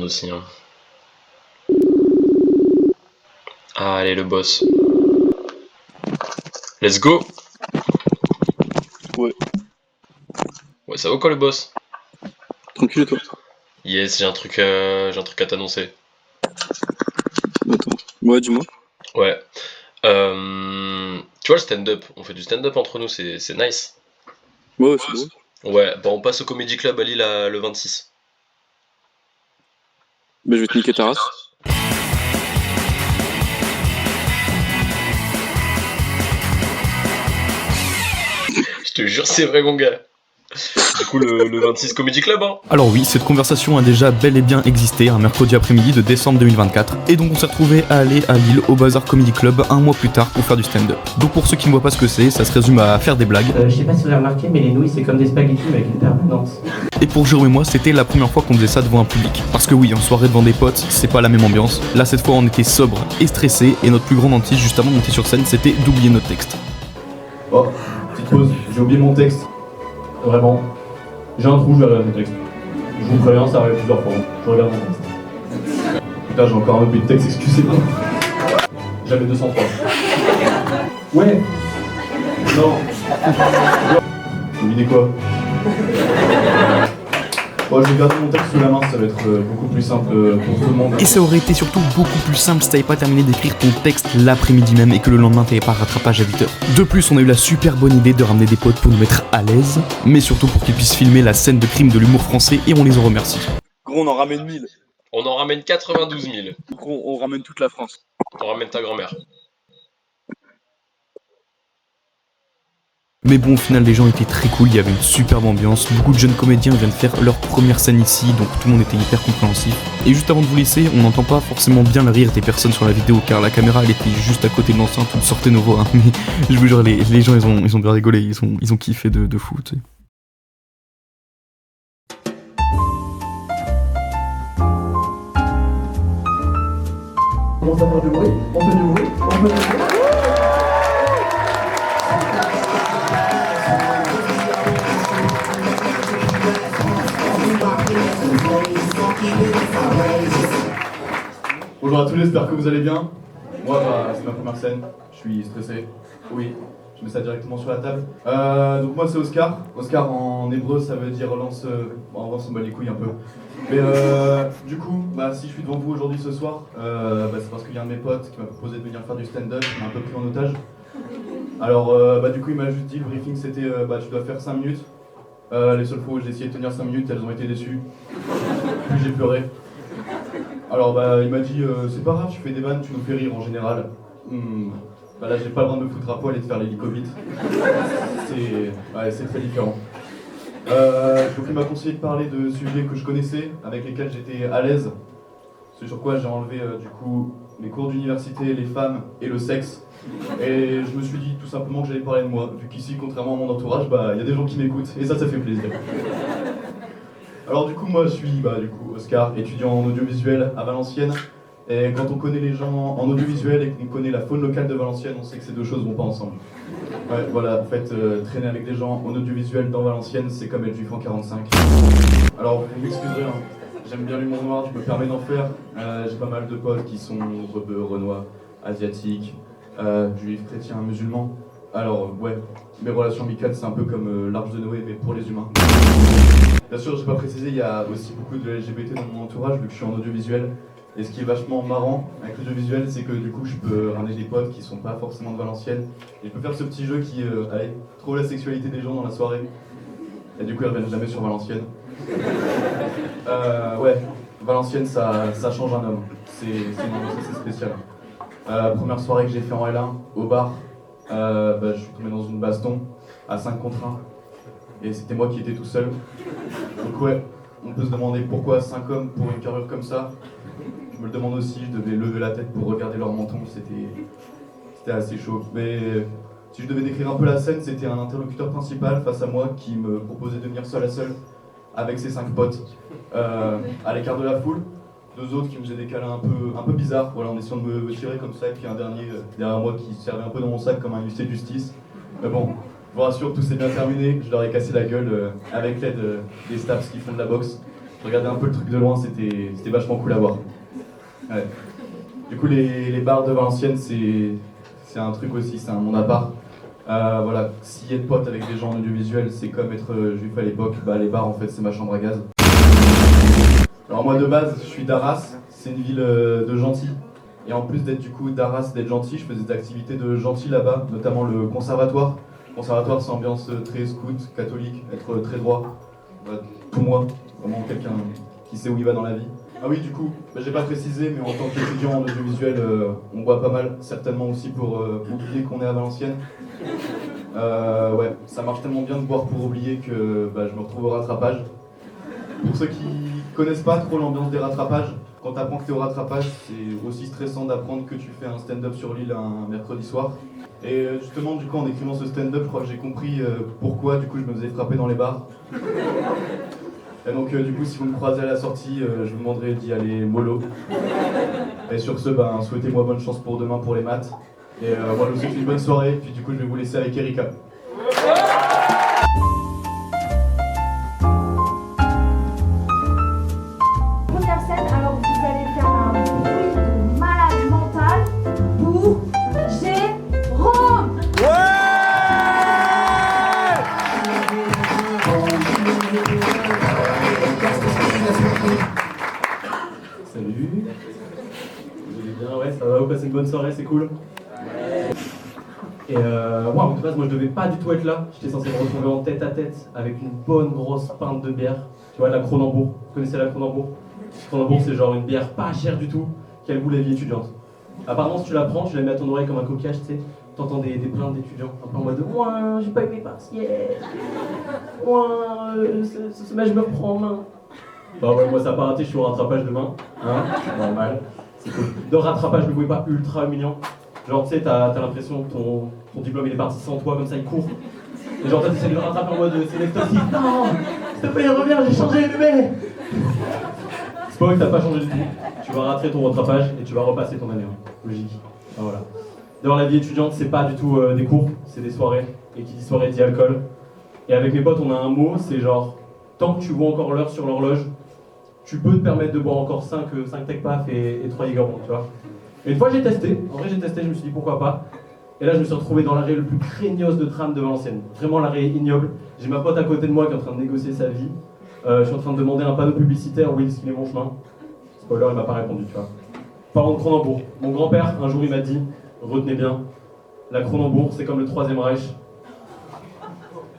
monde aussi. Hein. Ah, allez, le boss. Let's go. Ouais. Ouais, ça va quoi le boss? Tranquille et toi? Yes, j'ai un truc à t'annoncer. Attends. Ouais, dis-moi. Ouais. Tu vois le stand-up, on fait du stand-up entre nous, c'est nice. Ouais, c'est drôle. Ouais, bah on passe au Comedy Club à Lille le 26. Bah, je vais te niquer ta race. Je te jure, c'est vrai mon gars. Du coup, le 26 Comedy Club, hein. Alors oui, cette conversation a déjà bel et bien existé un mercredi après-midi de décembre 2024, et donc on s'est retrouvé à aller à Lille au Bazar Comedy Club un mois plus tard pour faire du stand-up. Donc pour ceux qui ne voient pas ce que c'est, ça se résume à faire des blagues. Je sais pas si vous avez remarqué, mais les nouilles c'est comme des spaghettis mais avec une permanence. Et pour Jérôme et moi, c'était la première fois qu'on faisait ça devant un public. Parce que oui, en soirée devant des potes, c'est pas la même ambiance. Là cette fois on était sobre et stressé, et notre plus grande hantise juste avant de monter sur scène, c'était d'oublier notre texte. Oh, petite pause, j'ai oublié mon texte. Vraiment. J'ai un trou, je vais regarder mon texte. Je vous préviens, ça arrive plusieurs fois. Je regarde mon texte. Putain, j'ai encore un peu de texte, excusez-moi. J'avais 203. Ouais. Non. Devinez quoi? Bon, je vais garder mon texte sous la main, ça va être beaucoup plus simple pour tout le monde. Et ça aurait été surtout beaucoup plus simple si t'avais pas terminé d'écrire ton texte l'après-midi même et que le lendemain t'avais pas rattrapage à 8h. De plus, on a eu la super bonne idée de ramener des potes pour nous mettre à l'aise, mais surtout pour qu'ils puissent filmer la scène de crime de l'humour français, et on les en remercie. Gros, on en ramène 1000. On en ramène 92 000. Gros, on ramène toute la France. On ramène ta grand-mère. Mais bon, au final, les gens étaient très cool, il y avait une superbe ambiance, beaucoup de jeunes comédiens viennent faire leur première scène ici, donc tout le monde était hyper compréhensif. Et juste avant de vous laisser, on n'entend pas forcément bien le rire des personnes sur la vidéo, car la caméra elle était juste à côté de l'enceinte où sortait nos voix, hein. Mais je vous jure, les gens ils ont bien rigolé, ils ont kiffé de fou, tu sais. On commence à faire du bruit, on fait du bruit, on fait du bruit. Bonjour à tous, j'espère que vous allez bien. Moi, c'est ma première scène, je suis stressé. Oui, je mets ça directement sur la table. Donc moi c'est Oscar. Oscar en hébreu ça veut dire lance... Bon, en vrai on s'en bat les couilles un peu. Mais du coup, si je suis devant vous aujourd'hui ce soir, c'est parce qu'il y a un de mes potes qui m'a proposé de venir faire du stand-up, il m'a un peu pris en otage. Alors du coup il m'a juste dit, le briefing c'était tu dois faire 5 minutes. Les seules fois où j'ai essayé de tenir 5 minutes, elles ont été déçues. Puis j'ai pleuré. Alors il m'a dit c'est pas grave, tu fais des vannes, tu nous fais rire en général. Là j'ai pas le droit de me foutre à poil et de faire l'hélicobite. C'est très différent. Donc il m'a conseillé de parler de sujets que je connaissais, avec lesquels j'étais à l'aise. C'est sur quoi j'ai enlevé du coup les cours d'université, les femmes et le sexe. Et je me suis dit tout simplement que j'allais parler de moi, vu qu'ici, contrairement à mon entourage, il y a des gens qui m'écoutent, et ça fait plaisir. Alors du coup, moi je suis Oscar, étudiant en audiovisuel à Valenciennes. Et quand on connaît les gens en audiovisuel et qu'on connaît la faune locale de Valenciennes, on sait que ces deux choses vont pas ensemble. Ouais, voilà, en fait, traîner avec des gens en audiovisuel dans Valenciennes, c'est comme être juif en 45. Alors, vous m'excuserez, hein. J'aime bien l'humour noir, je me permets d'en faire. J'ai pas mal de potes qui sont rebeux, renois, asiatiques, juifs, chrétiens, musulmans. Alors, ouais, mes relations amicales, c'est un peu comme l'arche de Noé, mais pour les humains. Bien sûr, j'ai pas précisé, il y a aussi beaucoup de LGBT dans mon entourage, vu que je suis en audiovisuel. Et ce qui est vachement marrant avec l'audiovisuel, c'est que du coup, je peux ramener des potes qui sont pas forcément de Valenciennes. Et je peux faire ce petit jeu qui trouve la sexualité des gens dans la soirée. Et du coup, ils reviennent jamais sur Valenciennes. Ouais, Valenciennes, ça change un homme. C'est spécial. Première soirée que j'ai fait en L1, au bar, je suis tombé dans une baston à 5 contre 1. Et c'était moi qui étais tout seul. Donc ouais, on peut se demander pourquoi 5 hommes pour une carrure comme ça. Je me le demande aussi, je devais lever la tête pour regarder leur menton, c'était assez chaud. Mais si je devais décrire un peu la scène, c'était un interlocuteur principal face à moi qui me proposait de venir seul à seul avec ses 5 potes à l'écart de la foule. 2 autres qui me faisaient des câlins un peu bizarres, voilà, en essayant de me tirer comme ça, et puis un dernier derrière moi qui servait un peu dans mon sac comme un huissier de justice. Mais bon, je vous rassure, tout s'est bien terminé, je leur ai cassé la gueule avec l'aide des staffs qui font de la boxe. Je regardais un peu le truc de loin, c'était vachement cool à voir. Ouais. Du coup, les bars de Valenciennes, c'est un truc aussi, c'est un monde à part. Voilà, s'y être pote avec des gens en audiovisuel, c'est comme être juif à l'époque. Bah, les bars, en fait, c'est ma chambre à gaz. Alors moi, de base, je suis d'Arras, c'est une ville de gentils. Et en plus d'être du coup d'Arras, d'être gentil, je faisais des activités de gentils là-bas, notamment le conservatoire. Le conservatoire, c'est ambiance très scout, catholique, être très droit. Voilà, tout moi, vraiment quelqu'un qui sait où il va dans la vie. Ah oui, du coup, bah, j'ai pas précisé, mais en tant qu'étudiant en audiovisuel, on boit pas mal, certainement aussi pour oublier qu'on est à Valenciennes. Ouais, ça marche tellement bien de boire pour oublier que bah, je me retrouve au rattrapage. Pour ceux qui connaissent pas trop l'ambiance des rattrapages, quand t'apprends que t'es au rattrapage, c'est aussi stressant d'apprendre que tu fais un stand-up sur l'île un mercredi soir. Et justement, du coup, en écrivant ce stand-up, je crois que j'ai compris pourquoi du coup je me faisais frapper dans les bars. Et donc du coup, si vous me croisez à la sortie, je vous demanderai d'y aller mollo. Et sur ce, ben, souhaitez-moi bonne chance pour demain pour les maths. Et moi, je vous souhaite une bonne soirée, puis du coup, je vais vous laisser avec Erika. Première scène, alors vous allez faire un bruit de malade mental pour Jérôme. Salut. Vous allez bien? Ouais, ça va, vous passez une bonne soirée, c'est cool. Et waouh, de base, moi je devais pas du tout être là. J'étais censé me retrouver en tête à tête avec une bonne grosse pinte de bière. Tu vois, de la Kronenbourg. Vous connaissez la Kronenbourg? Kronenbourg, c'est genre une bière pas chère du tout, qui a le goût de la vie étudiante. Apparemment, si tu la prends, tu la mets à ton oreille comme un coquillage, tu sais. T'entends des plaintes d'étudiants, un peu en mode de moi, j'ai pas eu mes partiels. Moi, ce semestre, je me reprends en main. Bah ouais, moi ça a pas raté, je suis au rattrapage demain. Hein, normal. C'est cool. De rattrapage, je le voyais pas ultra humiliant. Genre, tu sais, t'as l'impression que ton diplôme il est parti sans toi, comme ça il court. Et genre, toi t'essaies de le rattraper en mode c'est l'extatique. Non, s'il te plaît, reviens, j'ai changé le bébé. C'est pas vrai que t'as pas changé du tout. Tu vas rater ton rattrapage et tu vas repasser ton année. Hein. Logique. Enfin, voilà. D'ailleurs, la vie étudiante, c'est pas du tout des cours, c'est des soirées. Et qui dit soirée dit alcool. Et avec mes potes, on a un mot, c'est genre, tant que tu vois encore l'heure sur l'horloge, tu peux te permettre de boire encore 5 tech paf et 3 Jägerbomb, tu vois. Et une fois j'ai testé, en vrai j'ai testé, je me suis dit pourquoi pas. Et là je me suis retrouvé dans l'arrêt le plus craignos de tram de Valenciennes. Vraiment l'arrêt ignoble. J'ai ma pote à côté de moi qui est en train de négocier sa vie. Je suis en train de demander un panneau publicitaire, oui, est-ce qu'il est mon chemin? Spoiler, il m'a pas répondu, tu vois. Parlons de Kronenbourg. Mon grand-père, un jour il m'a dit, retenez bien, la Kronenbourg c'est comme le Troisième Reich.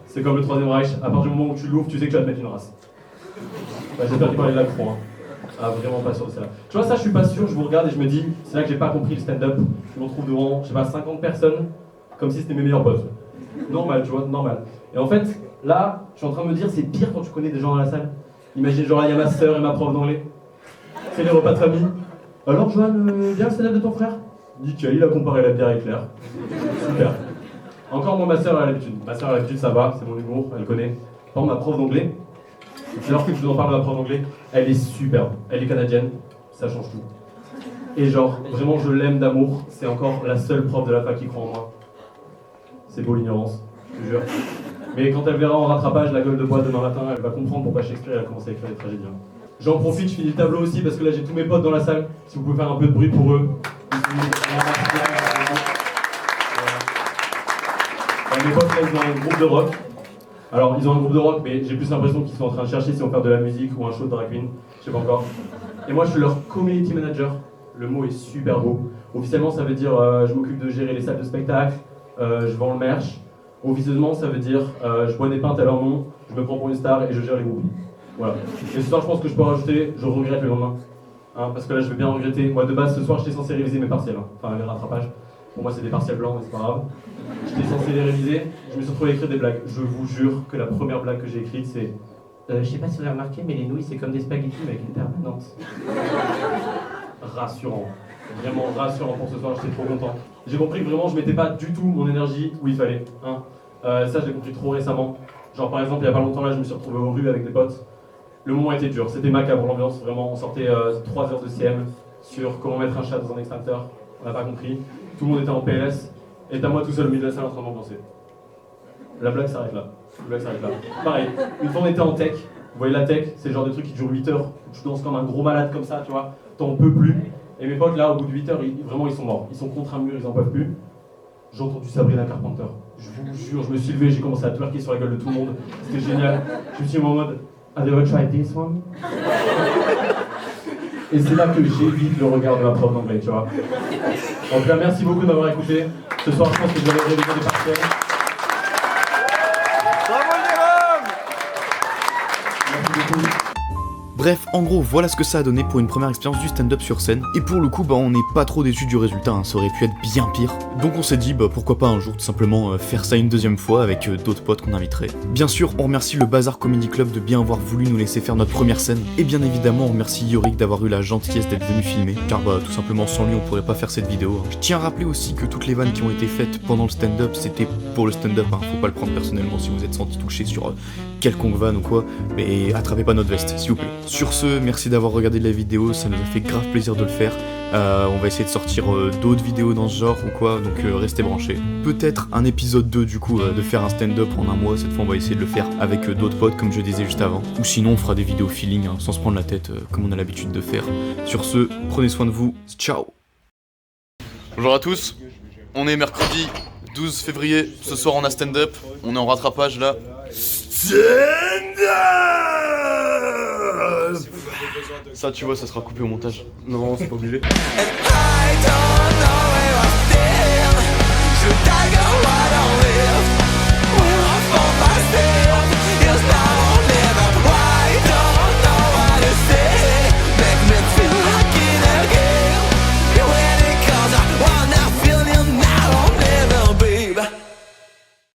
C'est comme le Troisième Reich, à partir du moment où tu l'ouvres, tu sais que tu vas te mettre une race. Bah, j'espère qu'il parlait de la Croix. Hein. Ah, vraiment pas sûr de ça. Tu vois, ça, je suis pas sûr, je vous regarde et je me dis, c'est là que j'ai pas compris le stand-up. Je me retrouve devant, je sais pas, 50 personnes, comme si c'était mes meilleurs potes. Normal, tu vois, normal. Et en fait, là, je suis en train de me dire, c'est pire quand tu connais des gens dans la salle. Imagine, genre, là, il y a ma soeur et ma prof d'anglais. C'est les repas de famille. Alors, Joanne, bien le stand-up de ton frère? Nickel, il a comparé la bière avec l'air. Super. Encore, moi, ma soeur a l'habitude. Ma soeur a l'habitude, ça va, c'est mon humour, elle connaît. Par contre, ma prof d'anglais, c'est alors que je vous en parle de ma prof d'anglais, elle est superbe, elle est canadienne, ça change tout. Et genre, vraiment je l'aime d'amour, c'est encore la seule prof de la fac qui croit en moi. C'est beau l'ignorance, je te jure. Mais quand elle verra en rattrapage la gueule de bois demain matin, elle va comprendre pourquoi Shakespeare a commencé à écrire des tragédies. J'en profite, je finis le tableau aussi parce que là j'ai tous mes potes dans la salle, si vous pouvez faire un peu de bruit pour eux. Mes potes là ils ont un groupe de rock. Alors, ils ont un groupe de rock, mais j'ai plus l'impression qu'ils sont en train de chercher si on va faire de la musique ou un show de drag queen, je sais pas encore. Et moi, je suis leur community manager. Le mot est super beau. Officiellement, ça veut dire je m'occupe de gérer les salles de spectacle, je vends le merch. Officieusement, ça veut dire je bois des pintes à leur nom, je me prends pour une star et je gère les groupes. Voilà. Et ce soir, je pense que je peux rajouter, je regrette le lendemain. Hein, parce que là, je vais bien regretter. Moi, de base, ce soir, j'étais censé réviser mes partiels. Hein. Enfin, les rattrapages. Pour moi, c'est des partiels blancs, mais c'est pas grave. J'étais censé les réviser, je me suis retrouvé à écrire des blagues. Je vous jure que la première blague que j'ai écrite, c'est je sais pas si vous avez remarqué, mais les nouilles, c'est comme des spaghettis, mais avec une permanente. Rassurant. Vraiment rassurant pour ce soir, j'étais trop content. J'ai compris que vraiment, je mettais pas du tout mon énergie où il fallait. Hein. Ça, je l'ai compris trop récemment. Genre, par exemple, il y a pas longtemps, là, je me suis retrouvé aux rues avec des potes. Le moment était dur, c'était macabre l'ambiance, vraiment. On sortait 3 heures de CM sur comment mettre un chat dans un extincteur. On n'a pas compris. Tout le monde était en PLS. Et t'as moi tout seul au milieu de la salle en train d'en penser. La blague s'arrête là. La blague s'arrête là. Pareil, une fois on était en tech, Vous voyez la tech, c'est le genre de truc qui dure 8 heures. Tu danses comme un gros malade comme ça, tu vois. T'en peux plus. Et mes potes là, au bout de 8 heures, vraiment ils sont morts. Ils sont contre un mur, ils en peuvent plus. J'ai entendu Sabrina Carpenter. Je vous jure, je me suis levé, j'ai commencé à twerker sur la gueule de tout le monde. C'était génial. Je me suis mis en mode Have you ever tried this one? Et c'est là que j'évite le regard de ma prof d'anglais, tu vois. En tout cas, merci beaucoup de m'avoir écouté. Ce soir, je pense que vous allez réviser des partiels. Merci beaucoup. Bref, en gros, voilà ce que ça a donné pour une première expérience du stand-up sur scène. Et pour le coup, on n'est pas trop déçus du résultat, hein, ça aurait pu être bien pire. Donc on s'est dit, pourquoi pas un jour tout simplement faire ça une deuxième fois avec d'autres potes qu'on inviterait. Bien sûr, on remercie le Bazar Comedy Club de bien avoir voulu nous laisser faire notre première scène. Et bien évidemment, on remercie Yorick d'avoir eu la gentillesse d'être venu filmer, car tout simplement sans lui on pourrait pas faire cette vidéo. Je tiens à rappeler aussi que toutes les vannes qui ont été faites pendant le stand-up, c'était pour le stand-up, hein. Faut pas le prendre personnellement si vous êtes senti touché sur quelconque vanne ou quoi, mais attrapez pas notre veste, s'il vous plaît. Sur ce, merci d'avoir regardé la vidéo, ça nous a fait grave plaisir de le faire. On va essayer de sortir d'autres vidéos dans ce genre ou quoi, donc restez branchés. Peut-être un épisode 2 du coup, de faire un stand-up en un mois, cette fois on va essayer de le faire avec d'autres potes comme je disais juste avant. Ou sinon on fera des vidéos feeling, hein, sans se prendre la tête, comme on a l'habitude de faire. Sur ce, prenez soin de vous, ciao. Bonjour à tous, on est mercredi 12 février, ce soir on a stand-up, on est en rattrapage là. Ça tu vois, ça sera coupé au montage. Non, c'est pas obligé. I don't know where I've been. Should I go?